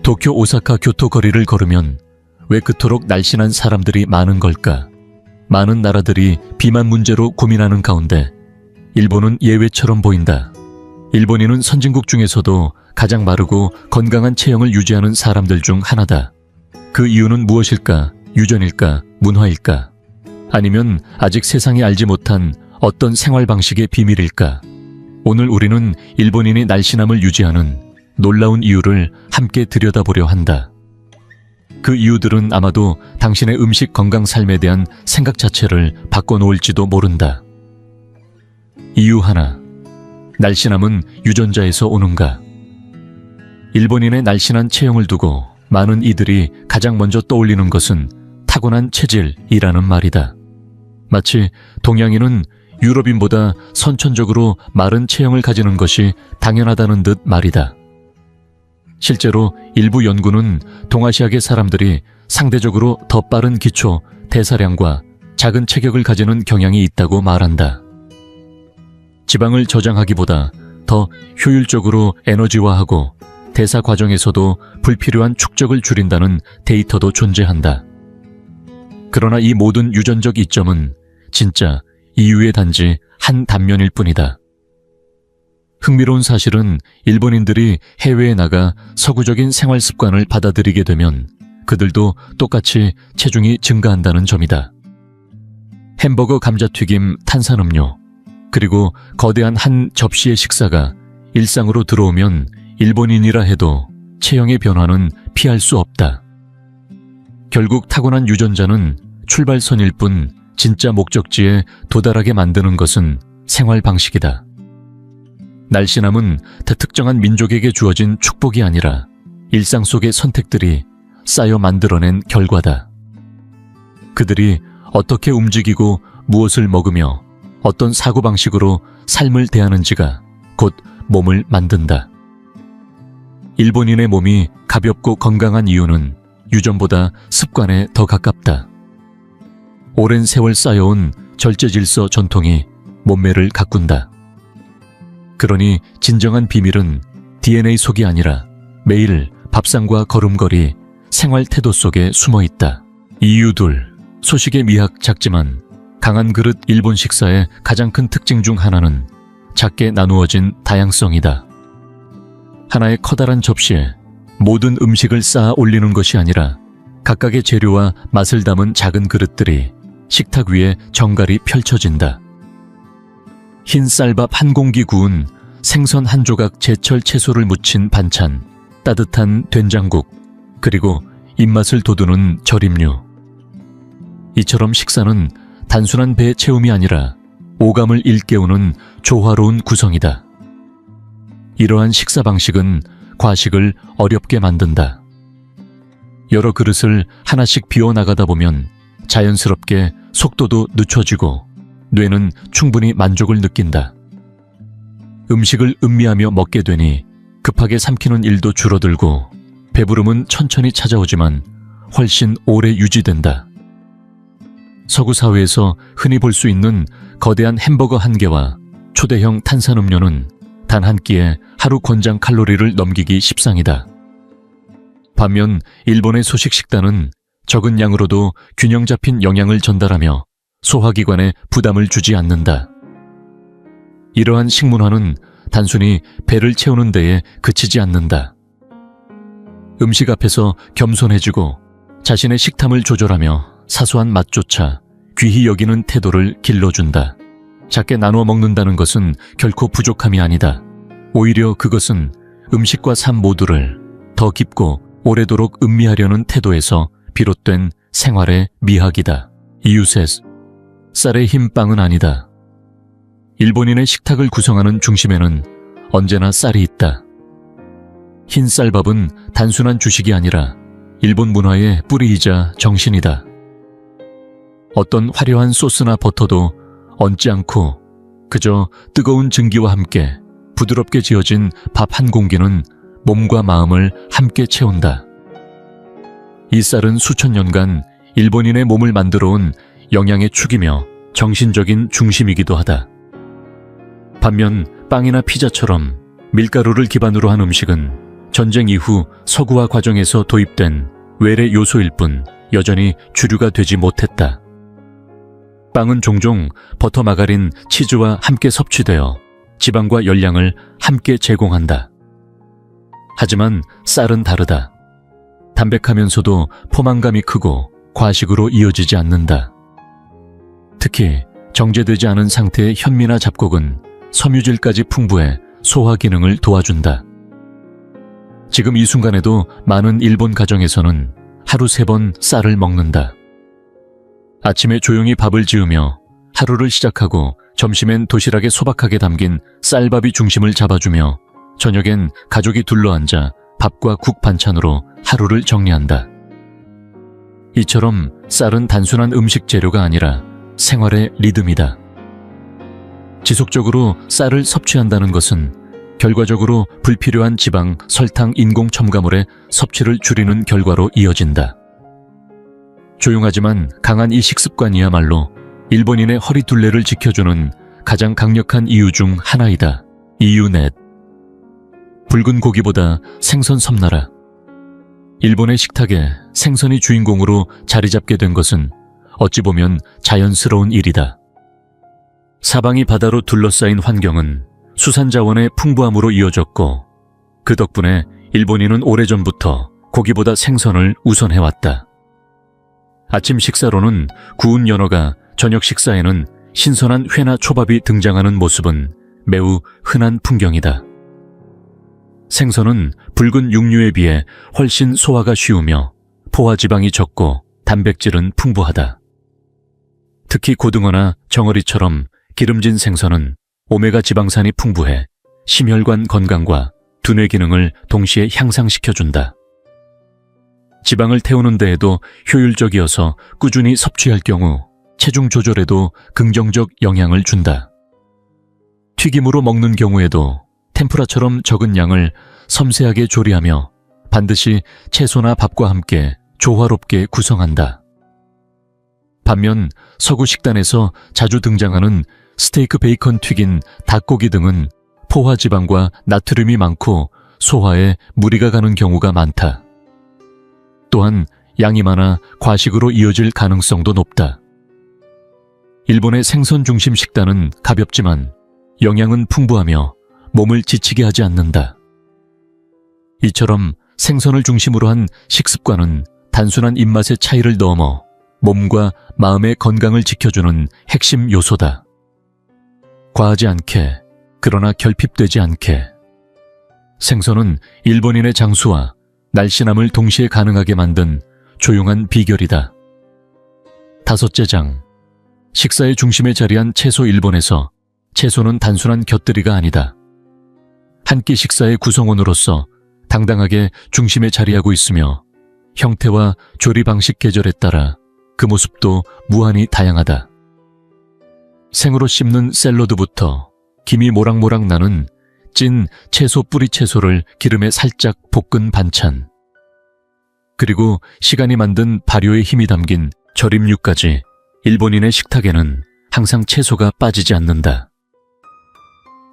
도쿄 오사카 교토 거리를 걸으면 왜 그토록 날씬한 사람들이 많은 걸까? 많은 나라들이 비만 문제로 고민하는 가운데 일본은 예외처럼 보인다. 일본인은 선진국 중에서도 가장 마르고 건강한 체형을 유지하는 사람들 중 하나다. 그 이유는 무엇일까? 유전일까? 문화일까? 아니면 아직 세상이 알지 못한 어떤 생활 방식의 비밀일까? 오늘 우리는 일본인이 날씬함을 유지하는 놀라운 이유를 함께 들여다보려 한다. 그 이유들은 아마도 당신의 음식 건강 삶에 대한 생각 자체를 바꿔놓을지도 모른다. 이유 하나. 날씬함은 유전자에서 오는가? 일본인의 날씬한 체형을 두고 많은 이들이 가장 먼저 떠올리는 것은 타고난 체질이라는 말이다. 마치 동양인은 유럽인보다 선천적으로 마른 체형을 가지는 것이 당연하다는 듯 말이다. 실제로 일부 연구는 동아시아계 사람들이 상대적으로 더 빠른 기초, 대사량과 작은 체격을 가지는 경향이 있다고 말한다. 지방을 저장하기보다 더 효율적으로 에너지화하고 대사 과정에서도 불필요한 축적을 줄인다는 데이터도 존재한다. 그러나 이 모든 유전적 이점은 진짜 이유의 단지 한 단면일 뿐이다. 흥미로운 사실은 일본인들이 해외에 나가 서구적인 생활 습관을 받아들이게 되면 그들도 똑같이 체중이 증가한다는 점이다. 햄버거, 감자튀김, 탄산음료, 그리고 거대한 한 접시의 식사가 일상으로 들어오면 일본인이라 해도 체형의 변화는 피할 수 없다. 결국 타고난 유전자는 출발선일 뿐 진짜 목적지에 도달하게 만드는 것은 생활 방식이다. 날씬함은 특정한 민족에게 주어진 축복이 아니라 일상 속의 선택들이 쌓여 만들어낸 결과다. 그들이 어떻게 움직이고 무엇을 먹으며 어떤 사고방식으로 삶을 대하는지가 곧 몸을 만든다. 일본인의 몸이 가볍고 건강한 이유는 유전보다 습관에 더 가깝다. 오랜 세월 쌓여온 절제질서 전통이 몸매를 가꾼다. 그러니 진정한 비밀은 DNA 속이 아니라 매일 밥상과 걸음걸이, 생활 태도 속에 숨어 있다. 이유 둘, 소식의 미학 작지만 강한 그릇 일본 식사의 가장 큰 특징 중 하나는 작게 나누어진 다양성이다. 하나의 커다란 접시에 모든 음식을 쌓아 올리는 것이 아니라 각각의 재료와 맛을 담은 작은 그릇들이 식탁 위에 정갈이 펼쳐진다. 흰 쌀밥 한 공기 구운 생선 한 조각 제철 채소를 무친 반찬, 따뜻한 된장국, 그리고 입맛을 돋우는 절임류. 이처럼 식사는 단순한 배 채움이 아니라 오감을 일깨우는 조화로운 구성이다. 이러한 식사 방식은 과식을 어렵게 만든다. 여러 그릇을 하나씩 비워나가다 보면 자연스럽게 속도도 늦춰지고 뇌는 충분히 만족을 느낀다. 음식을 음미하며 먹게 되니 급하게 삼키는 일도 줄어들고 배부름은 천천히 찾아오지만 훨씬 오래 유지된다. 서구 사회에서 흔히 볼 수 있는 거대한 햄버거 한 개와 초대형 탄산음료는 단 한 끼에 하루 권장 칼로리를 넘기기 십상이다. 반면 일본의 소식 식단은 적은 양으로도 균형 잡힌 영양을 전달하며 소화기관에 부담을 주지 않는다. 이러한 식문화는 단순히 배를 채우는 데에 그치지 않는다. 음식 앞에서 겸손해지고 자신의 식탐을 조절하며 사소한 맛조차 귀히 여기는 태도를 길러준다. 작게 나누어 먹는다는 것은 결코 부족함이 아니다. 오히려 그것은 음식과 삶 모두를 더 깊고 오래도록 음미하려는 태도에서 비롯된 생활의 미학이다. 이유 셋, 쌀의 힘 빵은 아니다. 일본인의 식탁을 구성하는 중심에는 언제나 쌀이 있다. 흰 쌀밥은 단순한 주식이 아니라 일본 문화의 뿌리이자 정신이다. 어떤 화려한 소스나 버터도 얹지 않고 그저 뜨거운 증기와 함께 부드럽게 지어진 밥 한 공기는 몸과 마음을 함께 채운다. 이 쌀은 수천 년간 일본인의 몸을 만들어온 영양의 축이며 정신적인 중심이기도 하다. 반면 빵이나 피자처럼 밀가루를 기반으로 한 음식은 전쟁 이후 서구화 과정에서 도입된 외래 요소일 뿐 여전히 주류가 되지 못했다. 빵은 종종 버터, 마가린, 치즈와 함께 섭취되어 지방과 열량을 함께 제공한다. 하지만 쌀은 다르다. 담백하면서도 포만감이 크고 과식으로 이어지지 않는다. 특히 정제되지 않은 상태의 현미나 잡곡은 섬유질까지 풍부해 소화 기능을 도와준다. 지금 이 순간에도 많은 일본 가정에서는 하루 3번 쌀을 먹는다. 아침에 조용히 밥을 지으며 하루를 시작하고 점심엔 도시락에 소박하게 담긴 쌀밥이 중심을 잡아주며 저녁엔 가족이 둘러앉아 밥과 국 반찬으로 하루를 정리한다. 이처럼 쌀은 단순한 음식 재료가 아니라 생활의 리듬이다. 지속적으로 쌀을 섭취한다는 것은 결과적으로 불필요한 지방, 설탕, 인공 첨가물의 섭취를 줄이는 결과로 이어진다. 조용하지만 강한 이 식습관이야말로 일본인의 허리 둘레를 지켜주는 가장 강력한 이유 중 하나이다. 이유넷. 붉은 고기보다 생선 섬나라. 일본의 식탁에 생선이 주인공으로 자리 잡게 된 것은 어찌 보면 자연스러운 일이다. 사방이 바다로 둘러싸인 환경은 수산자원의 풍부함으로 이어졌고 그 덕분에 일본인은 오래전부터 고기보다 생선을 우선해왔다. 아침 식사로는 구운 연어가, 저녁 식사에는 신선한 회나 초밥이 등장하는 모습은 매우 흔한 풍경이다. 생선은 붉은 육류에 비해 훨씬 소화가 쉬우며 포화지방이 적고 단백질은 풍부하다. 특히 고등어나 정어리처럼 기름진 생선은 오메가 지방산이 풍부해 심혈관 건강과 두뇌 기능을 동시에 향상시켜준다. 지방을 태우는 데에도 효율적이어서 꾸준히 섭취할 경우 체중 조절에도 긍정적 영향을 준다. 튀김으로 먹는 경우에도 템푸라처럼 적은 양을 섬세하게 조리하며 반드시 채소나 밥과 함께 조화롭게 구성한다. 반면 서구 식단에서 자주 등장하는 스테이크, 베이컨 튀긴 닭고기 등은 포화지방과 나트륨이 많고 소화에 무리가 가는 경우가 많다. 또한 양이 많아 과식으로 이어질 가능성도 높다. 일본의 생선 중심 식단은 가볍지만 영양은 풍부하며 몸을 지치게 하지 않는다. 이처럼 생선을 중심으로 한 식습관은 단순한 입맛의 차이를 넘어 몸과 마음의 건강을 지켜주는 핵심 요소다. 과하지 않게, 그러나 결핍되지 않게. 생선은 일본인의 장수와 날씬함을 동시에 가능하게 만든 조용한 비결이다. 5째 장. 식사의 중심에 자리한 채소. 일본에서 채소는 단순한 곁들이가 아니다. 한 끼 식사의 구성원으로서 당당하게 중심에 자리하고 있으며 형태와 조리 방식, 계절에 따라 그 모습도 무한히 다양하다. 생으로 씹는 샐러드부터 김이 모락모락 나는 찐 채소 뿌리 채소를 기름에 살짝 볶은 반찬, 그리고 시간이 만든 발효의 힘이 담긴 절임류까지 일본인의 식탁에는 항상 채소가 빠지지 않는다.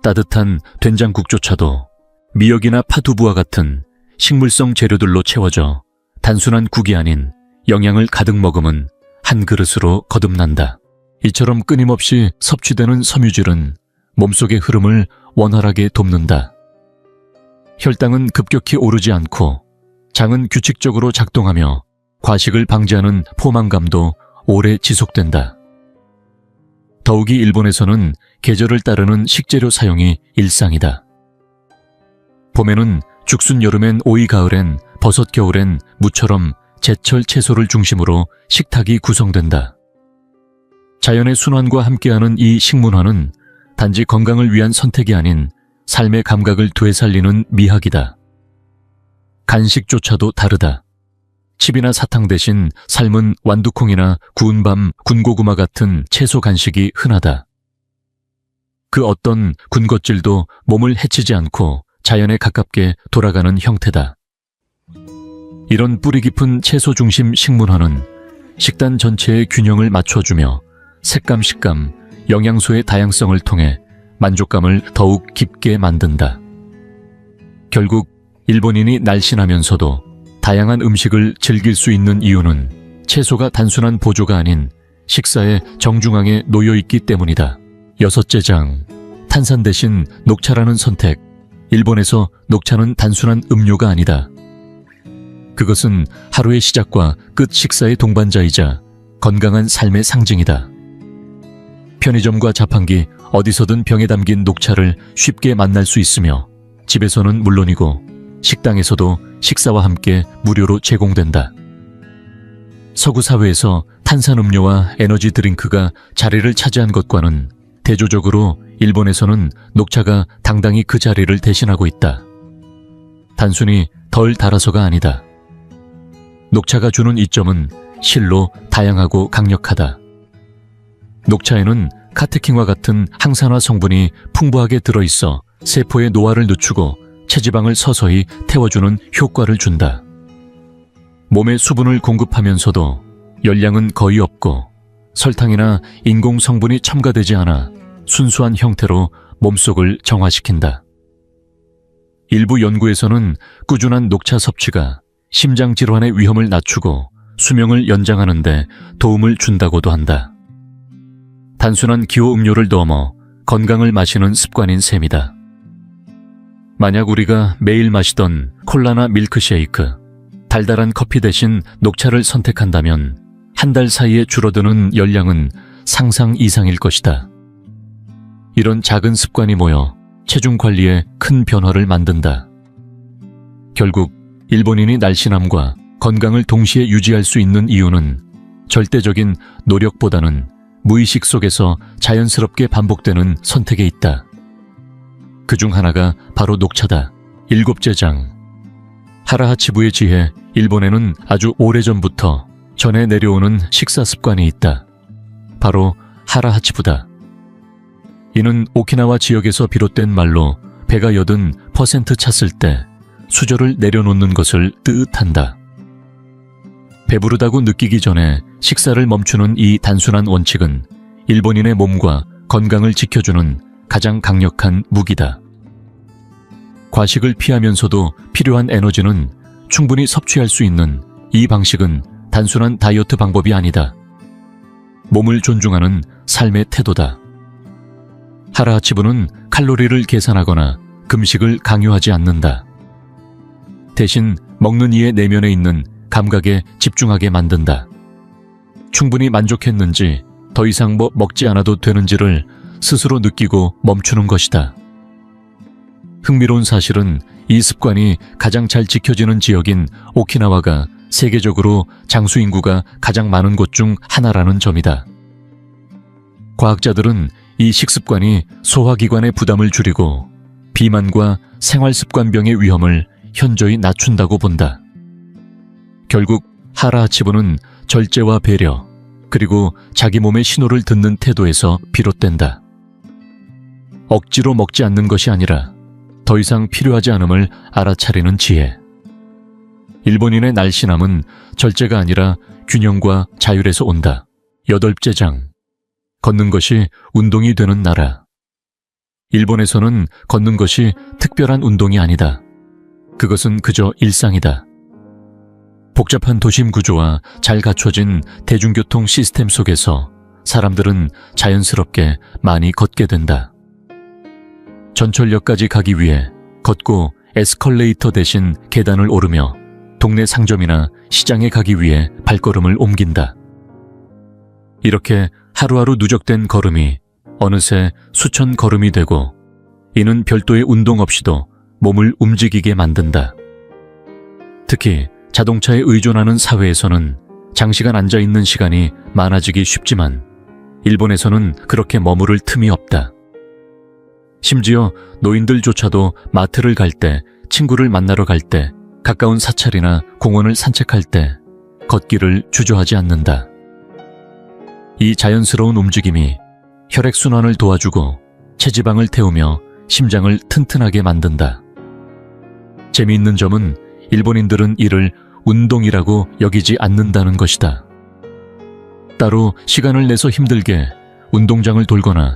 따뜻한 된장국조차도 미역이나 파두부와 같은 식물성 재료들로 채워져 단순한 국이 아닌 영양을 가득 머금은 한 그릇으로 거듭난다. 이처럼 끊임없이 섭취되는 섬유질은 몸속의 흐름을 원활하게 돕는다. 혈당은 급격히 오르지 않고 장은 규칙적으로 작동하며 과식을 방지하는 포만감도 오래 지속된다. 더욱이 일본에서는 계절을 따르는 식재료 사용이 일상이다. 봄에는 죽순, 여름엔 오이, 가을엔 버섯, 겨울엔 무처럼 제철 채소를 중심으로 식탁이 구성된다. 자연의 순환과 함께하는 이 식문화는 단지 건강을 위한 선택이 아닌 삶의 감각을 되살리는 미학이다. 간식조차도 다르다. 칩이나 사탕 대신 삶은 완두콩이나 구운 밤, 군고구마 같은 채소 간식이 흔하다. 그 어떤 군것질도 몸을 해치지 않고 자연에 가깝게 돌아가는 형태다. 이런 뿌리 깊은 채소 중심 식문화는 식단 전체의 균형을 맞춰주며 색감, 식감, 영양소의 다양성을 통해 만족감을 더욱 깊게 만든다. 결국 일본인이 날씬하면서도 다양한 음식을 즐길 수 있는 이유는 채소가 단순한 보조가 아닌 식사의 정중앙에 놓여 있기 때문이다. 6째 장, 탄산 대신 녹차라는 선택. 일본에서 녹차는 단순한 음료가 아니다. 그것은 하루의 시작과 끝 식사의 동반자이자 건강한 삶의 상징이다. 편의점과 자판기 어디서든 병에 담긴 녹차를 쉽게 만날 수 있으며 집에서는 물론이고 식당에서도 식사와 함께 무료로 제공된다. 서구 사회에서 탄산음료와 에너지 드링크가 자리를 차지한 것과는 대조적으로 일본에서는 녹차가 당당히 그 자리를 대신하고 있다. 단순히 덜 달아서가 아니다. 녹차가 주는 이점은 실로 다양하고 강력하다. 녹차에는 카테킨과 같은 항산화 성분이 풍부하게 들어있어 세포의 노화를 늦추고 체지방을 서서히 태워주는 효과를 준다. 몸에 수분을 공급하면서도 열량은 거의 없고 설탕이나 인공 성분이 첨가되지 않아 순수한 형태로 몸속을 정화시킨다. 일부 연구에서는 꾸준한 녹차 섭취가 심장 질환의 위험을 낮추고 수명을 연장하는 데 도움을 준다고도 한다. 단순한 기호 음료를 넘어 건강을 마시는 습관인 셈이다. 만약 우리가 매일 마시던 콜라나 밀크쉐이크, 달달한 커피 대신 녹차를 선택한다면 한 달 사이에 줄어드는 열량은 상상 이상일 것이다. 이런 작은 습관이 모여 체중 관리에 큰 변화를 만든다. 결국 일본인이 날씬함과 건강을 동시에 유지할 수 있는 이유는 절대적인 노력보다는 무의식 속에서 자연스럽게 반복되는 선택에 있다. 그중 하나가 바로 녹차다. 7째 장, 하라하치부의 지혜. 일본에는 아주 오래전부터 전해 내려오는 식사 습관이 있다. 바로 하라하치부다. 이는 오키나와 지역에서 비롯된 말로 배가 여든 % 찼을 때 수저를 내려놓는 것을 뜻한다. 배부르다고 느끼기 전에 식사를 멈추는 이 단순한 원칙은 일본인의 몸과 건강을 지켜주는 가장 강력한 무기다. 과식을 피하면서도 필요한 에너지는 충분히 섭취할 수 있는 이 방식은 단순한 다이어트 방법이 아니다. 몸을 존중하는 삶의 태도다. 하라하치부는 칼로리를 계산하거나 금식을 강요하지 않는다. 대신 먹는 이의 내면에 있는 감각에 집중하게 만든다. 충분히 만족했는지 더 이상 먹지 않아도 되는지를 스스로 느끼고 멈추는 것이다. 흥미로운 사실은 이 습관이 가장 잘 지켜지는 지역인 오키나와가 세계적으로 장수 인구가 가장 많은 곳 중 하나라는 점이다. 과학자들은 이 식습관이 소화기관의 부담을 줄이고 비만과 생활습관병의 위험을 현저히 낮춘다고 본다. 결국 하라하치부는 절제와 배려, 그리고 자기 몸의 신호를 듣는 태도에서 비롯된다. 억지로 먹지 않는 것이 아니라 더 이상 필요하지 않음을 알아차리는 지혜. 일본인의 날씬함은 절제가 아니라 균형과 자율에서 온다. 8째 장, 걷는 것이 운동이 되는 나라. 일본에서는 걷는 것이 특별한 운동이 아니다. 그것은 그저 일상이다. 복잡한 도심 구조와 잘 갖춰진 대중교통 시스템 속에서 사람들은 자연스럽게 많이 걷게 된다. 전철역까지 가기 위해 걷고 에스컬레이터 대신 계단을 오르며 동네 상점이나 시장에 가기 위해 발걸음을 옮긴다. 이렇게 하루하루 누적된 걸음이 어느새 수천 걸음이 되고 이는 별도의 운동 없이도 몸을 움직이게 만든다. 특히 자동차에 의존하는 사회에서는 장시간 앉아있는 시간이 많아지기 쉽지만 일본에서는 그렇게 머무를 틈이 없다. 심지어 노인들조차도 마트를 갈 때, 친구를 만나러 갈 때, 가까운 사찰이나 공원을 산책할 때 걷기를 주저하지 않는다. 이 자연스러운 움직임이 혈액순환을 도와주고 체지방을 태우며 심장을 튼튼하게 만든다. 재미있는 점은 일본인들은 이를 운동이라고 여기지 않는다는 것이다. 따로 시간을 내서 힘들게 운동장을 돌거나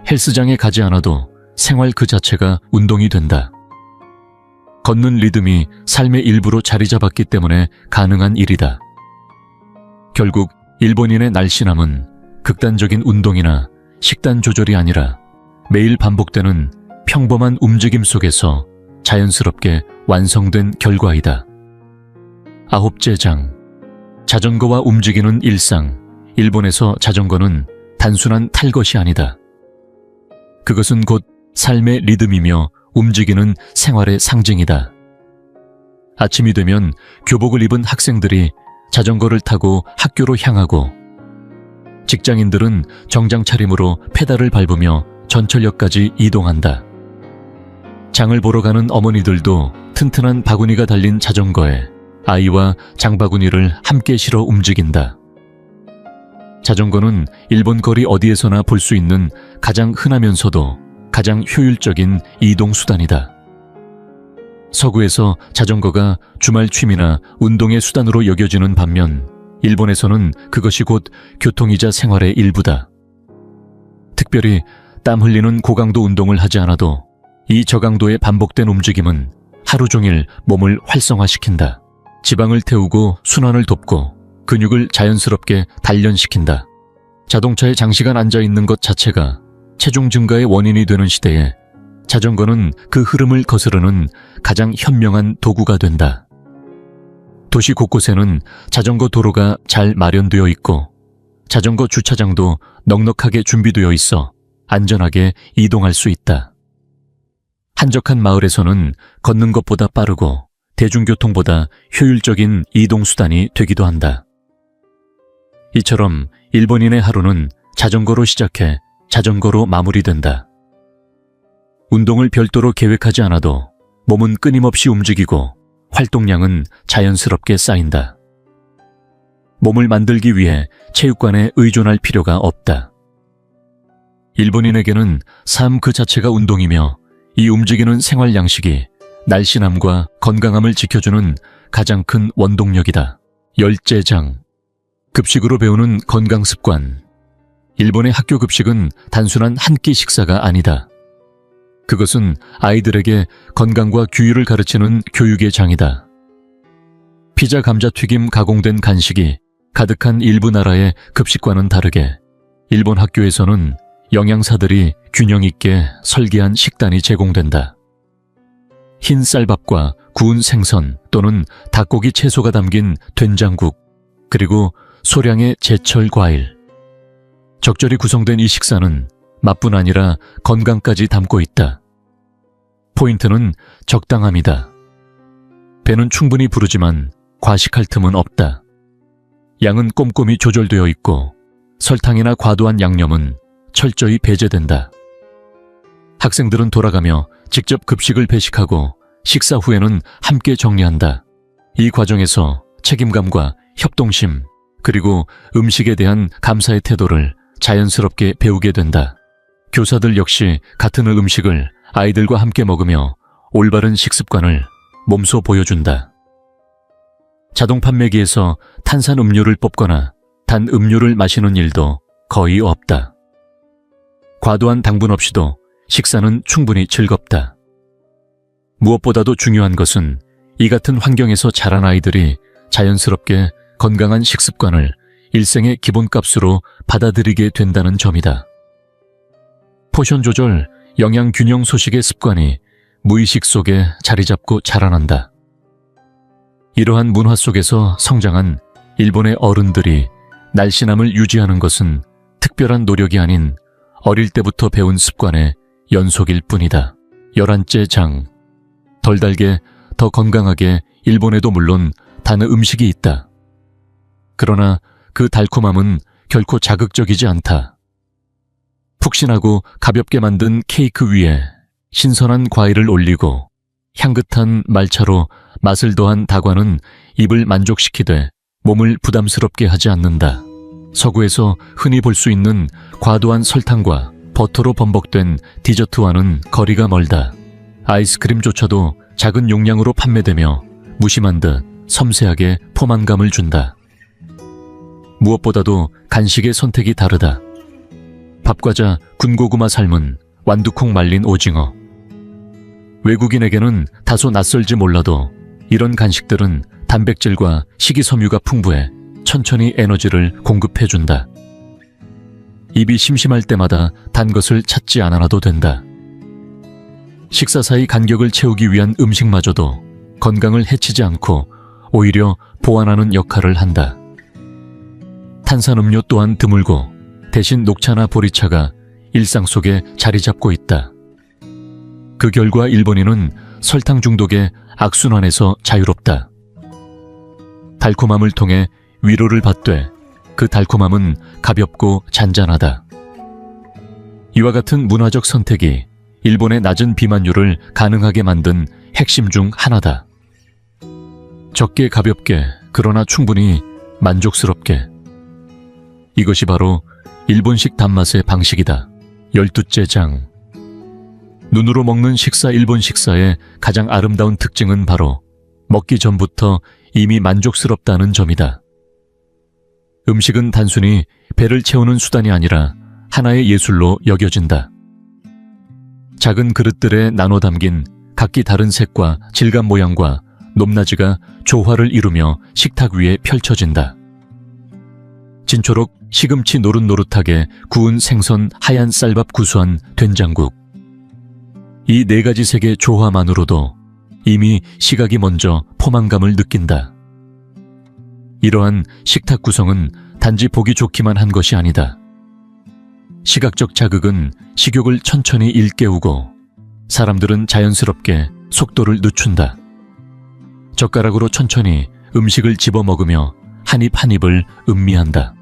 헬스장에 가지 않아도 생활 그 자체가 운동이 된다. 걷는 리듬이 삶의 일부로 자리 잡았기 때문에 가능한 일이다. 결국 일본인의 날씬함은 극단적인 운동이나 식단 조절이 아니라 매일 반복되는 평범한 움직임 속에서 자연스럽게 완성된 결과이다. 9째 장. 자전거와 움직이는 일상. 일본에서 자전거는 단순한 탈 것이 아니다. 그것은 곧 삶의 리듬이며 움직이는 생활의 상징이다. 아침이 되면 교복을 입은 학생들이 자전거를 타고 학교로 향하고, 직장인들은 정장 차림으로 페달을 밟으며 전철역까지 이동한다. 장을 보러 가는 어머니들도 튼튼한 바구니가 달린 자전거에 아이와 장바구니를 함께 실어 움직인다. 자전거는 일본 거리 어디에서나 볼 수 있는 가장 흔하면서도 가장 효율적인 이동수단이다. 서구에서 자전거가 주말 취미나 운동의 수단으로 여겨지는 반면 일본에서는 그것이 곧 교통이자 생활의 일부다. 특별히 땀 흘리는 고강도 운동을 하지 않아도 이 저강도의 반복된 움직임은 하루 종일 몸을 활성화시킨다. 지방을 태우고 순환을 돕고 근육을 자연스럽게 단련시킨다. 자동차에 장시간 앉아있는 것 자체가 체중 증가의 원인이 되는 시대에 자전거는 그 흐름을 거스르는 가장 현명한 도구가 된다. 도시 곳곳에는 자전거 도로가 잘 마련되어 있고 자전거 주차장도 넉넉하게 준비되어 있어 안전하게 이동할 수 있다. 한적한 마을에서는 걷는 것보다 빠르고 대중교통보다 효율적인 이동수단이 되기도 한다. 이처럼 일본인의 하루는 자전거로 시작해 자전거로 마무리된다. 운동을 별도로 계획하지 않아도 몸은 끊임없이 움직이고 활동량은 자연스럽게 쌓인다. 몸을 만들기 위해 체육관에 의존할 필요가 없다. 일본인에게는 삶 그 자체가 운동이며 이 움직이는 생활 양식이 날씬함과 건강함을 지켜주는 가장 큰 원동력이다. 10째 장. 급식으로 배우는 건강 습관. 일본의 학교 급식은 단순한 한 끼 식사가 아니다. 그것은 아이들에게 건강과 규율을 가르치는 교육의 장이다. 피자, 감자튀김, 가공된 간식이 가득한 일부 나라의 급식과는 다르게 일본 학교에서는 영양사들이 균형 있게 설계한 식단이 제공된다. 흰 쌀밥과 구운 생선 또는 닭고기 채소가 담긴 된장국, 그리고 소량의 제철 과일. 적절히 구성된 이 식사는 맛뿐 아니라 건강까지 담고 있다. 포인트는 적당함이다. 배는 충분히 부르지만 과식할 틈은 없다. 양은 꼼꼼히 조절되어 있고 설탕이나 과도한 양념은 철저히 배제된다. 학생들은 돌아가며 직접 급식을 배식하고 식사 후에는 함께 정리한다. 이 과정에서 책임감과 협동심, 그리고 음식에 대한 감사의 태도를 자연스럽게 배우게 된다. 교사들 역시 같은 음식을 아이들과 함께 먹으며 올바른 식습관을 몸소 보여준다. 자동 판매기에서 탄산 음료를 뽑거나 단 음료를 마시는 일도 거의 없다. 과도한 당분 없이도 식사는 충분히 즐겁다. 무엇보다도 중요한 것은 이 같은 환경에서 자란 아이들이 자연스럽게 건강한 식습관을 일생의 기본값으로 받아들이게 된다는 점이다. 포션 조절, 영양 균형 소식의 습관이 무의식 속에 자리 잡고 자라난다. 이러한 문화 속에서 성장한 일본의 어른들이 날씬함을 유지하는 것은 특별한 노력이 아닌 어릴 때부터 배운 습관의 연속일 뿐이다. 11째 장. 덜 달게, 더 건강하게 일본에도 물론 단 음식이 있다. 그러나 그 달콤함은 결코 자극적이지 않다. 푹신하고 가볍게 만든 케이크 위에 신선한 과일을 올리고 향긋한 말차로 맛을 더한 다과는 입을 만족시키되 몸을 부담스럽게 하지 않는다. 서구에서 흔히 볼 수 있는 과도한 설탕과 버터로 범벅된 디저트와는 거리가 멀다. 아이스크림조차도 작은 용량으로 판매되며 무심한 듯 섬세하게 포만감을 준다. 무엇보다도 간식의 선택이 다르다. 밥과자, 군고구마 삶은 완두콩 말린 오징어. 외국인에게는 다소 낯설지 몰라도 이런 간식들은 단백질과 식이섬유가 풍부해 천천히 에너지를 공급해준다. 입이 심심할 때마다 단 것을 찾지 않아도 된다. 식사 사이 간격을 채우기 위한 음식마저도 건강을 해치지 않고 오히려 보완하는 역할을 한다. 탄산음료 또한 드물고 대신 녹차나 보리차가 일상 속에 자리 잡고 있다. 그 결과 일본인은 설탕 중독의 악순환에서 자유롭다. 달콤함을 통해 위로를 받되 그 달콤함은 가볍고 잔잔하다. 이와 같은 문화적 선택이 일본의 낮은 비만율을 가능하게 만든 핵심 중 하나다. 적게 가볍게 그러나 충분히 만족스럽게. 이것이 바로 일본식 단맛의 방식이다. 12째 장. 눈으로 먹는 식사. 일본 식사의 가장 아름다운 특징은 바로 먹기 전부터 이미 만족스럽다는 점이다. 음식은 단순히 배를 채우는 수단이 아니라 하나의 예술로 여겨진다. 작은 그릇들에 나눠 담긴 각기 다른 색과 질감 모양과 높낮이가 조화를 이루며 식탁 위에 펼쳐진다. 진초록 시금치 노릇노릇하게 구운 생선, 하얀 쌀밥, 구수한 된장국. 이 네 가지 색의 조화만으로도 이미 시각이 먼저 포만감을 느낀다. 이러한 식탁 구성은 단지 보기 좋기만 한 것이 아니다. 시각적 자극은 식욕을 천천히 일깨우고 사람들은 자연스럽게 속도를 늦춘다. 젓가락으로 천천히 음식을 집어먹으며 한 입 한 입을 음미한다.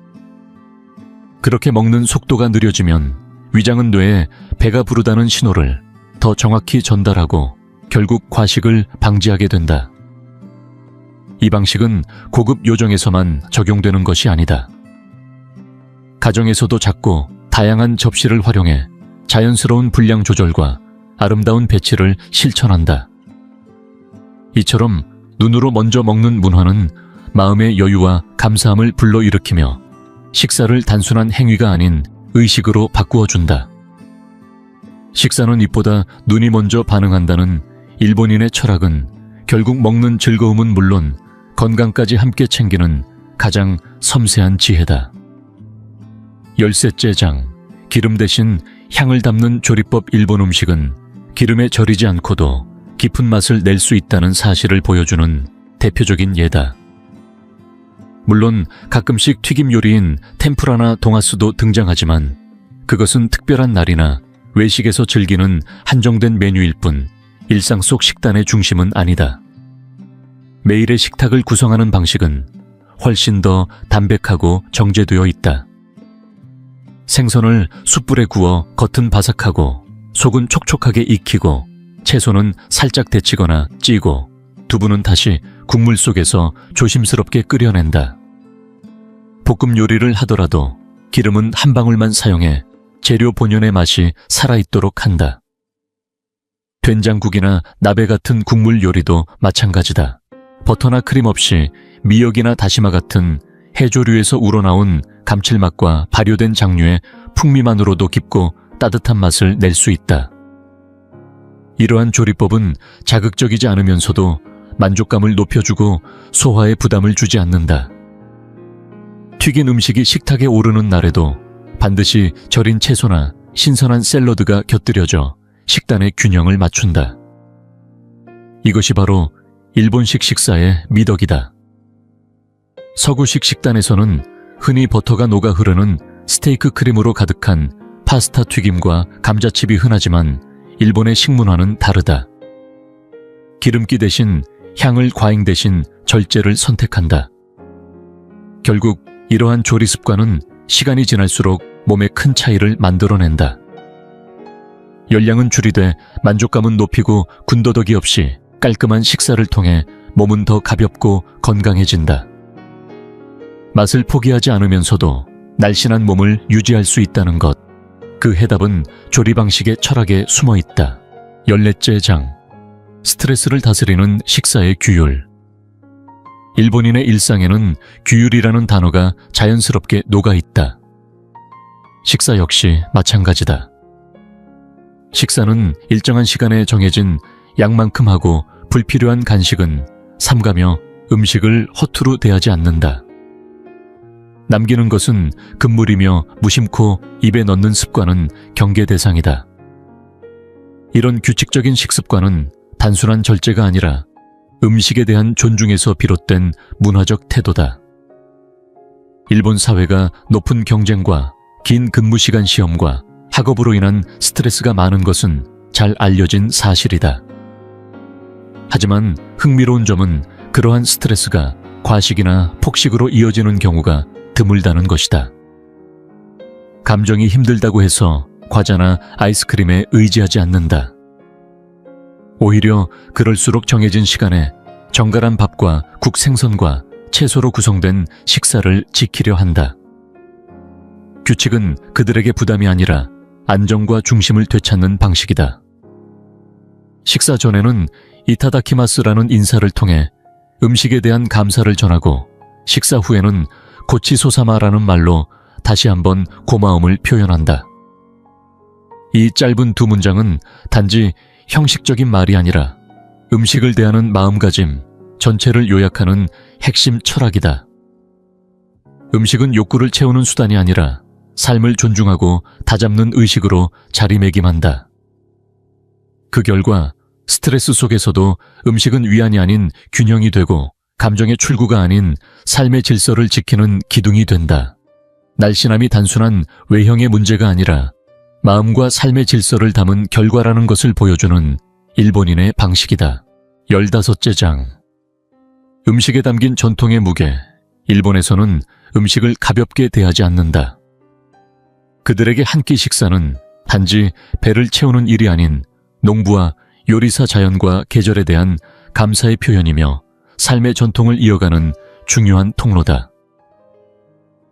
그렇게 먹는 속도가 느려지면 위장은 뇌에 배가 부르다는 신호를 더 정확히 전달하고 결국 과식을 방지하게 된다. 이 방식은 고급 요정에서만 적용되는 것이 아니다. 가정에서도 작고 다양한 접시를 활용해 자연스러운 분량 조절과 아름다운 배치를 실천한다. 이처럼 눈으로 먼저 먹는 문화는 마음의 여유와 감사함을 불러일으키며 식사를 단순한 행위가 아닌 의식으로 바꾸어준다. 식사는 입보다 눈이 먼저 반응한다는 일본인의 철학은 결국 먹는 즐거움은 물론 건강까지 함께 챙기는 가장 섬세한 지혜다. 13째 장. 기름 대신 향을 담는 조리법. 일본 음식은 기름에 절이지 않고도 깊은 맛을 낼 수 있다는 사실을 보여주는 대표적인 예다. 물론 가끔씩 튀김 요리인 템푸라나 돈가스도 등장하지만 그것은 특별한 날이나 외식에서 즐기는 한정된 메뉴일 뿐 일상 속 식단의 중심은 아니다. 매일의 식탁을 구성하는 방식은 훨씬 더 담백하고 정제되어 있다. 생선을 숯불에 구워 겉은 바삭하고 속은 촉촉하게 익히고 채소는 살짝 데치거나 찌고 두부는 다시 국물 속에서 조심스럽게 끓여낸다. 볶음 요리를 하더라도 기름은 한 방울만 사용해 재료 본연의 맛이 살아있도록 한다. 된장국이나 나베 같은 국물 요리도 마찬가지다. 버터나 크림 없이 미역이나 다시마 같은 해조류에서 우러나온 감칠맛과 발효된 장류의 풍미만으로도 깊고 따뜻한 맛을 낼 수 있다. 이러한 조리법은 자극적이지 않으면서도 만족감을 높여주고 소화에 부담을 주지 않는다. 튀긴 음식이 식탁에 오르는 날에도 반드시 절인 채소나 신선한 샐러드가 곁들여져 식단의 균형을 맞춘다. 이것이 바로 일본식 식사의 미덕이다. 서구식 식단에서는 흔히 버터가 녹아 흐르는 스테이크 크림으로 가득한 파스타 튀김과 감자칩이 흔하지만 일본의 식문화는 다르다. 기름기 대신 향을, 과잉 대신 절제를 선택한다. 결국 이러한 조리 습관은 시간이 지날수록 몸에 큰 차이를 만들어낸다. 열량은 줄이되 만족감은 높이고 군더더기 없이 깔끔한 식사를 통해 몸은 더 가볍고 건강해진다. 맛을 포기하지 않으면서도 날씬한 몸을 유지할 수 있다는 것. 그 해답은 조리 방식의 철학에 숨어 있다. 14째 장. 스트레스를 다스리는 식사의 규율. 일본인의 일상에는 규율이라는 단어가 자연스럽게 녹아 있다. 식사 역시 마찬가지다. 식사는 일정한 시간에 정해진 양만큼 하고 불필요한 간식은 삼가며 음식을 허투루 대하지 않는다. 남기는 것은 금물이며 무심코 입에 넣는 습관은 경계 대상이다. 이런 규칙적인 식습관은 단순한 절제가 아니라 음식에 대한 존중에서 비롯된 문화적 태도다. 일본 사회가 높은 경쟁과 긴 근무시간 시험과 학업으로 인한 스트레스가 많은 것은 잘 알려진 사실이다. 하지만 흥미로운 점은 그러한 스트레스가 과식이나 폭식으로 이어지는 경우가 드물다는 것이다. 감정이 힘들다고 해서 과자나 아이스크림에 의지하지 않는다. 오히려 그럴수록 정해진 시간에 정갈한 밥과 국 생선과 채소로 구성된 식사를 지키려 한다. 규칙은 그들에게 부담이 아니라 안정과 중심을 되찾는 방식이다. 식사 전에는 이타다키마스라는 인사를 통해 음식에 대한 감사를 전하고 식사 후에는 고치소사마라는 말로 다시 한번 고마움을 표현한다. 이 짧은 두 문장은 단지 형식적인 말이 아니라 음식을 대하는 마음가짐 전체를 요약하는 핵심 철학이다. 음식은 욕구를 채우는 수단이 아니라 삶을 존중하고 다잡는 의식으로 자리매김한다. 그 결과 스트레스 속에서도 음식은 위안이 아닌 균형이 되고 감정의 출구가 아닌 삶의 질서를 지키는 기둥이 된다. 날씬함이 단순한 외형의 문제가 아니라 마음과 삶의 질서를 담은 결과라는 것을 보여주는 일본인의 방식이다. 15째 장. 음식에 담긴 전통의 무게. 일본에서는 음식을 가볍게 대하지 않는다. 그들에게 한 끼 식사는 단지 배를 채우는 일이 아닌 농부와 요리사 자연과 계절에 대한 감사의 표현이며 삶의 전통을 이어가는 중요한 통로다.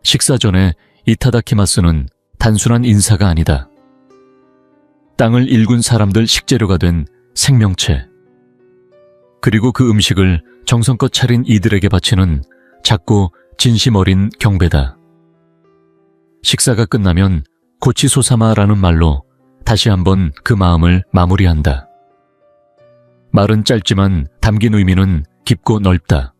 식사 전에 이타다키마스는 단순한 인사가 아니다. 땅을 일군 사람들 식재료가 된 생명체. 그리고 그 음식을 정성껏 차린 이들에게 바치는 작고 진심 어린 경배다. 식사가 끝나면 고치소사마라는 말로 다시 한번 그 마음을 마무리한다. 말은 짧지만 담긴 의미는 깊고 넓다.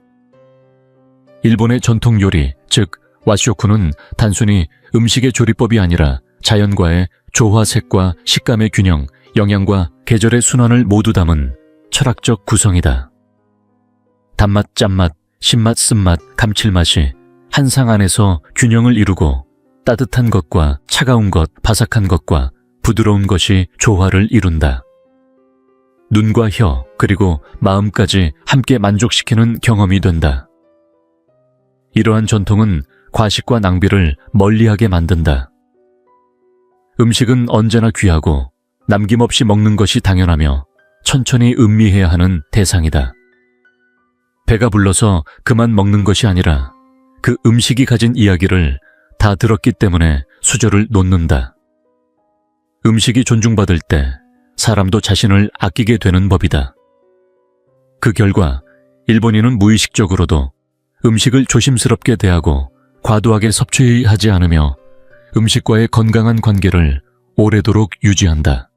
일본의 전통 요리, 즉 와쇼쿠는 단순히 음식의 조리법이 아니라 자연과의 조화색과 식감의 균형, 영양과 계절의 순환을 모두 담은 철학적 구성이다. 단맛, 짠맛, 신맛, 쓴맛, 감칠맛이 한 상 안에서 균형을 이루고 따뜻한 것과 차가운 것, 바삭한 것과 부드러운 것이 조화를 이룬다. 눈과 혀, 그리고 마음까지 함께 만족시키는 경험이 된다. 이러한 전통은 과식과 낭비를 멀리하게 만든다. 음식은 언제나 귀하고 남김없이 먹는 것이 당연하며 천천히 음미해야 하는 대상이다. 배가 불러서 그만 먹는 것이 아니라 그 음식이 가진 이야기를 다 들었기 때문에 수저를 놓는다. 음식이 존중받을 때 사람도 자신을 아끼게 되는 법이다. 그 결과 일본인은 무의식적으로도 음식을 조심스럽게 대하고 과도하게 섭취하지 않으며 음식과의 건강한 관계를 오래도록 유지한다.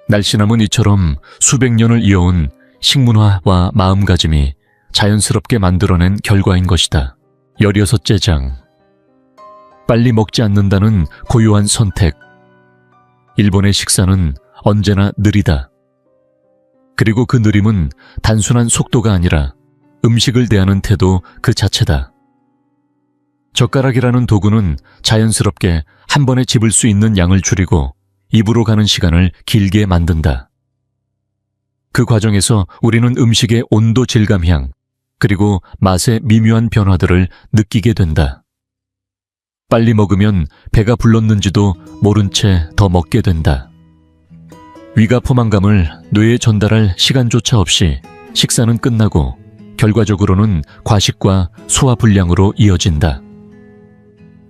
날씬함은 이처럼 수백 년을 이어온 식문화와 마음가짐이 자연스럽게 만들어낸 결과인 것이다. 16째 장. 빨리 먹지 않는다는 고요한 선택. 일본의 식사는 언제나 느리다. 그리고 그 느림은 단순한 속도가 아니라 음식을 대하는 태도 그 자체다. 젓가락이라는 도구는 자연스럽게 한 번에 집을 수 있는 양을 줄이고 입으로 가는 시간을 길게 만든다. 그 과정에서 우리는 음식의 온도, 질감, 향, 그리고 맛의 미묘한 변화들을 느끼게 된다. 빨리 먹으면 배가 불렀는지도 모른 채 더 먹게 된다. 위가 포만감을 뇌에 전달할 시간조차 없이 식사는 끝나고 결과적으로는 과식과 소화불량으로 이어진다.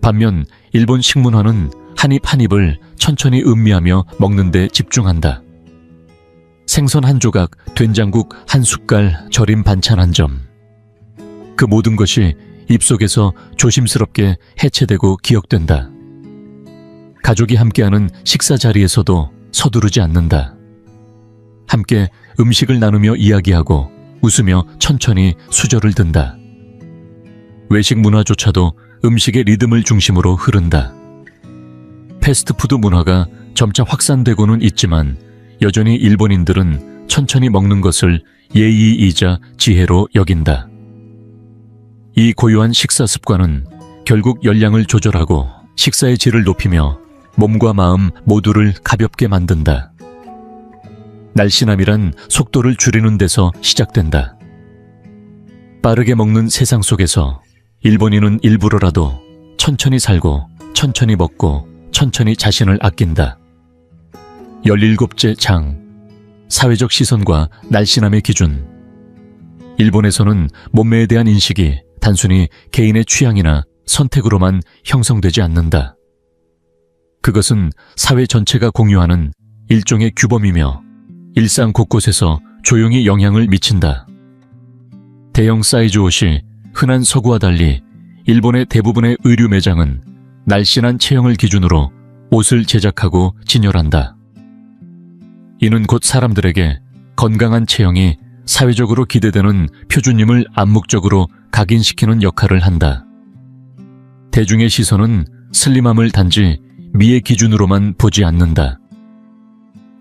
반면 일본 식문화는 한 입 한 입을 천천히 음미하며 먹는 데 집중한다. 생선 한 조각, 된장국 한 숟갈, 절임 반찬 한 점. 그 모든 것이 입속에서 조심스럽게 해체되고 기억된다. 가족이 함께하는 식사 자리에서도 서두르지 않는다. 함께 음식을 나누며 이야기하고 웃으며 천천히 수저를 든다. 외식 문화조차도 음식의 리듬을 중심으로 흐른다. 패스트푸드 문화가 점차 확산되고는 있지만 여전히 일본인들은 천천히 먹는 것을 예의이자 지혜로 여긴다. 이 고유한 식사 습관은 결국 열량을 조절하고 식사의 질을 높이며 몸과 마음 모두를 가볍게 만든다. 날씬함이란 속도를 줄이는 데서 시작된다. 빠르게 먹는 세상 속에서 일본인은 일부러라도 천천히 살고 천천히 먹고 천천히 자신을 아낀다. 17째 장, 사회적 시선과 날씬함의 기준. 일본에서는 몸매에 대한 인식이 단순히 개인의 취향이나 선택으로만 형성되지 않는다. 그것은 사회 전체가 공유하는 일종의 규범이며 일상 곳곳에서 조용히 영향을 미친다. 대형 사이즈 옷이 흔한 서구와 달리 일본의 대부분의 의류 매장은 날씬한 체형을 기준으로 옷을 제작하고 진열한다. 이는 곧 사람들에게 건강한 체형이 사회적으로 기대되는 표준임을 암묵적으로 각인시키는 역할을 한다. 대중의 시선은 슬림함을 단지 미의 기준으로만 보지 않는다.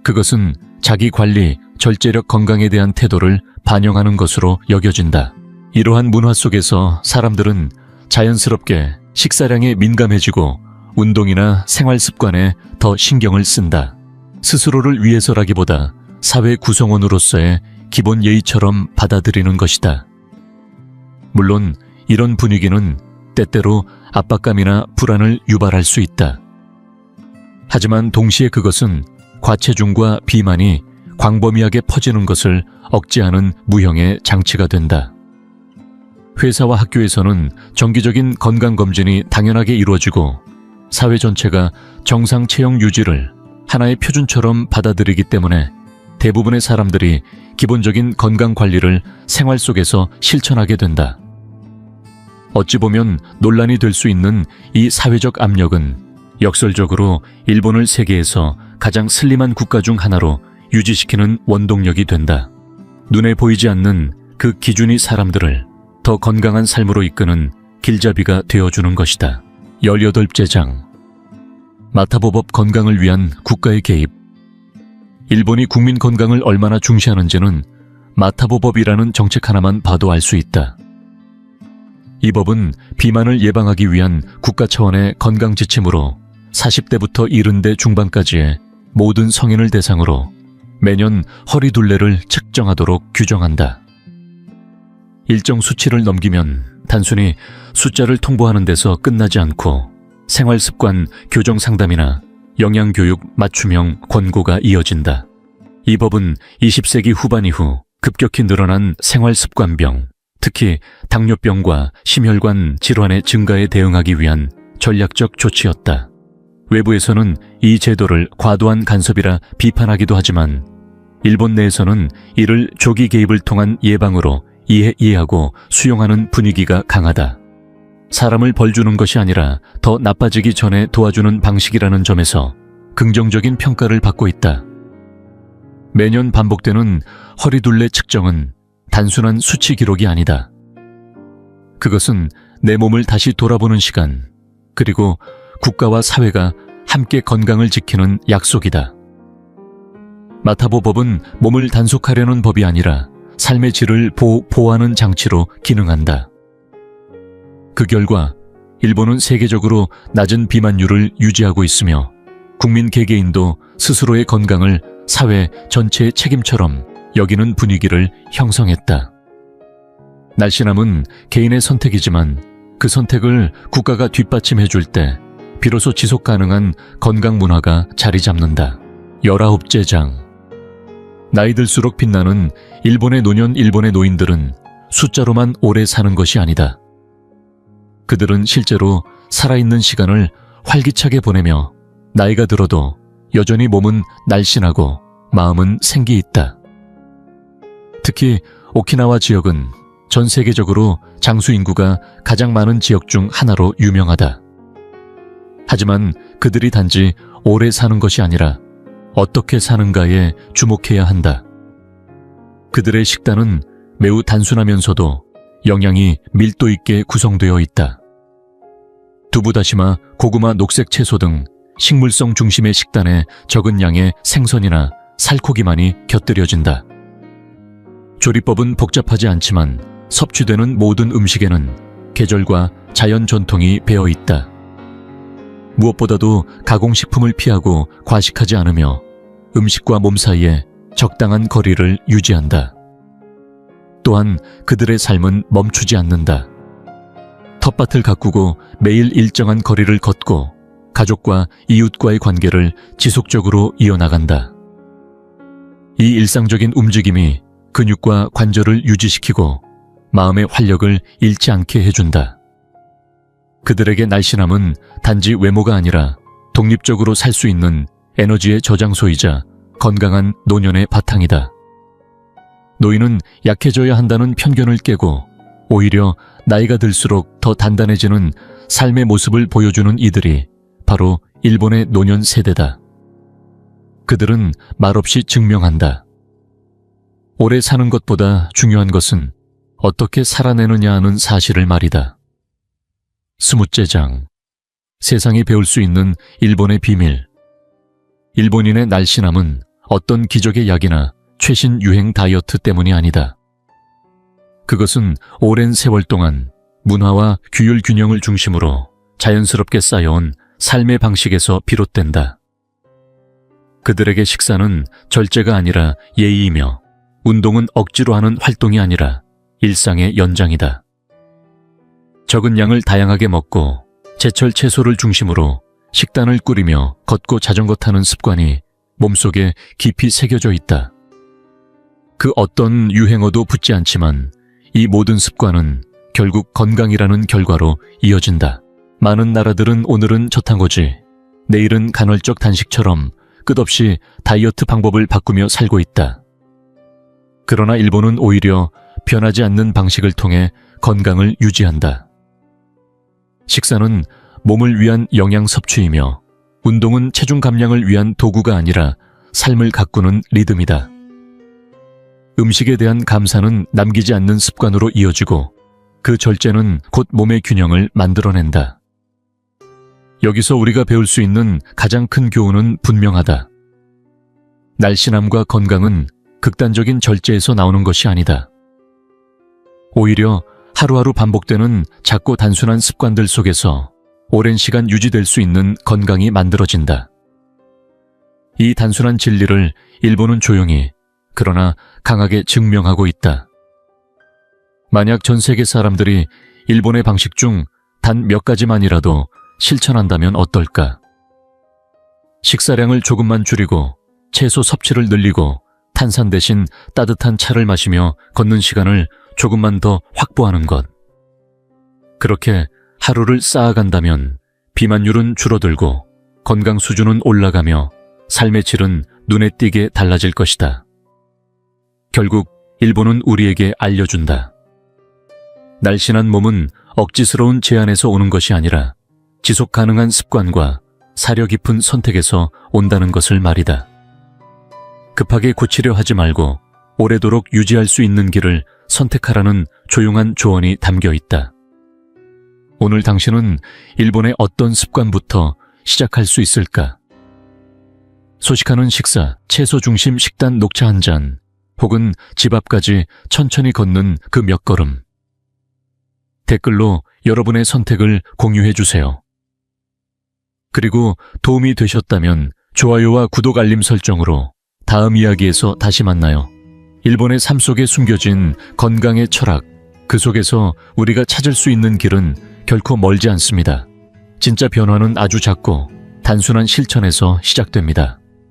그것은 자기 관리, 절제력 건강에 대한 태도를 반영하는 것으로 여겨진다. 이러한 문화 속에서 사람들은 자연스럽게 식사량에 민감해지고 운동이나 생활 습관에 더 신경을 쓴다. 스스로를 위해서라기보다 사회 구성원으로서의 기본 예의처럼 받아들이는 것이다. 물론 이런 분위기는 때때로 압박감이나 불안을 유발할 수 있다. 하지만 동시에 그것은 과체중과 비만이 광범위하게 퍼지는 것을 억제하는 무형의 장치가 된다. 회사와 학교에서는 정기적인 건강검진이 당연하게 이루어지고 사회 전체가 정상 체형 유지를 하나의 표준처럼 받아들이기 때문에 대부분의 사람들이 기본적인 건강 관리를 생활 속에서 실천하게 된다. 어찌 보면 논란이 될 수 있는 이 사회적 압력은 역설적으로 일본을 세계에서 가장 슬림한 국가 중 하나로 유지시키는 원동력이 된다. 눈에 보이지 않는 그 기준이 사람들을 더 건강한 삶으로 이끄는 길잡이가 되어주는 것이다. 18째 장, 마타보법 건강을 위한 국가의 개입. 일본이 국민 건강을 얼마나 중시하는지는 마타보법이라는 정책 하나만 봐도 알 수 있다. 이 법은 비만을 예방하기 위한 국가 차원의 건강 지침으로 40대부터 70대 중반까지의 모든 성인을 대상으로 매년 허리 둘레를 측정하도록 규정한다. 일정 수치를 넘기면 단순히 숫자를 통보하는 데서 끝나지 않고 생활습관 교정 상담이나 영양교육 맞춤형 권고가 이어진다. 이 법은 20세기 후반 이후 급격히 늘어난 생활습관병, 특히 당뇨병과 심혈관 질환의 증가에 대응하기 위한 전략적 조치였다. 외부에서는 이 제도를 과도한 간섭이라 비판하기도 하지만 일본 내에서는 이를 조기 개입을 통한 예방으로 이해하고 수용하는 분위기가 강하다. 사람을 벌주는 것이 아니라 더 나빠지기 전에 도와주는 방식이라는 점에서 긍정적인 평가를 받고 있다. 매년 반복되는 허리둘레 측정은 단순한 수치 기록이 아니다. 그것은 내 몸을 다시 돌아보는 시간, 그리고 국가와 사회가 함께 건강을 지키는 약속이다. 마타보법은 몸을 단속하려는 법이 아니라 삶의 질을 보호하는 장치로 기능한다. 그 결과 일본은 세계적으로 낮은 비만율을 유지하고 있으며 국민 개개인도 스스로의 건강을 사회 전체의 책임처럼 여기는 분위기를 형성했다. 날씬함은 개인의 선택이지만 그 선택을 국가가 뒷받침해 줄 때 비로소 지속 가능한 건강 문화가 자리 잡는다. 19째 장, 나이 들수록 빛나는 일본의 노년. 일본의 노인들은 숫자로만 오래 사는 것이 아니다. 그들은 실제로 살아있는 시간을 활기차게 보내며 나이가 들어도 여전히 몸은 날씬하고 마음은 생기 있다. 특히 오키나와 지역은 전 세계적으로 장수 인구가 가장 많은 지역 중 하나로 유명하다. 하지만 그들이 단지 오래 사는 것이 아니라 어떻게 사는가에 주목해야 한다. 그들의 식단은 매우 단순하면서도 영양이 밀도 있게 구성되어 있다. 두부 다시마, 고구마, 녹색 채소 등 식물성 중심의 식단에 적은 양의 생선이나 살코기만이 곁들여진다. 조리법은 복잡하지 않지만 섭취되는 모든 음식에는 계절과 자연 전통이 배어 있다. 무엇보다도 가공식품을 피하고 과식하지 않으며 음식과 몸 사이에 적당한 거리를 유지한다. 또한 그들의 삶은 멈추지 않는다. 텃밭을 가꾸고 매일 일정한 거리를 걷고 가족과 이웃과의 관계를 지속적으로 이어나간다. 이 일상적인 움직임이 근육과 관절을 유지시키고 마음의 활력을 잃지 않게 해준다. 그들에게 날씬함은 단지 외모가 아니라 독립적으로 살 수 있는 에너지의 저장소이자 건강한 노년의 바탕이다. 노인은 약해져야 한다는 편견을 깨고 오히려 나이가 들수록 더 단단해지는 삶의 모습을 보여주는 이들이 바로 일본의 노년 세대다. 그들은 말없이 증명한다. 오래 사는 것보다 중요한 것은 어떻게 살아내느냐 하는 사실을 말이다. 20째 장. 세상이 배울 수 있는 일본의 비밀. 일본인의 날씬함은 어떤 기적의 약이나 최신 유행 다이어트 때문이 아니다. 그것은 오랜 세월 동안 문화와 규율 균형을 중심으로 자연스럽게 쌓여온 삶의 방식에서 비롯된다. 그들에게 식사는 절제가 아니라 예의이며 운동은 억지로 하는 활동이 아니라 일상의 연장이다. 적은 양을 다양하게 먹고 제철 채소를 중심으로 식단을 꾸리며 걷고 자전거 타는 습관이 몸속에 깊이 새겨져 있다. 그 어떤 유행어도 붙지 않지만 이 모든 습관은 결국 건강이라는 결과로 이어진다. 많은 나라들은 오늘은 저탄고지, 내일은 간헐적 단식처럼 끝없이 다이어트 방법을 바꾸며 살고 있다. 그러나 일본은 오히려 변하지 않는 방식을 통해 건강을 유지한다. 식사는 몸을 위한 영양 섭취이며 운동은 체중 감량을 위한 도구가 아니라 삶을 가꾸는 리듬이다. 음식에 대한 감사는 남기지 않는 습관으로 이어지고 그 절제는 곧 몸의 균형을 만들어낸다. 여기서 우리가 배울 수 있는 가장 큰 교훈은 분명하다. 날씬함과 건강은 극단적인 절제에서 나오는 것이 아니다. 오히려 하루하루 반복되는 작고 단순한 습관들 속에서 오랜 시간 유지될 수 있는 건강이 만들어진다. 이 단순한 진리를 일본은 조용히 그러나 강하게 증명하고 있다. 만약 전 세계 사람들이 일본의 방식 중 단 몇 가지만이라도 실천한다면 어떨까? 식사량을 조금만 줄이고 채소 섭취를 늘리고 탄산 대신 따뜻한 차를 마시며 걷는 시간을 조금만 더 확보하는 것. 그렇게 하루를 쌓아간다면 비만율은 줄어들고 건강 수준은 올라가며 삶의 질은 눈에 띄게 달라질 것이다. 결국 일본은 우리에게 알려준다. 날씬한 몸은 억지스러운 제한에서 오는 것이 아니라 지속 가능한 습관과 사려 깊은 선택에서 온다는 것을 말이다. 급하게 고치려 하지 말고 오래도록 유지할 수 있는 길을 선택하라는 조용한 조언이 담겨 있다. 오늘 당신은 일본의 어떤 습관부터 시작할 수 있을까? 소식하는 식사, 채소 중심 식단 녹차 한 잔, 혹은 집 앞까지 천천히 걷는 그 몇 걸음. 댓글로 여러분의 선택을 공유해 주세요. 그리고 도움이 되셨다면 좋아요와 구독 알림 설정으로 다음 이야기에서 다시 만나요. 일본의 삶 속에 숨겨진 건강의 철학, 그 속에서 우리가 찾을 수 있는 길은 결코 멀지 않습니다. 진짜 변화는 아주 작고 단순한 실천에서 시작됩니다.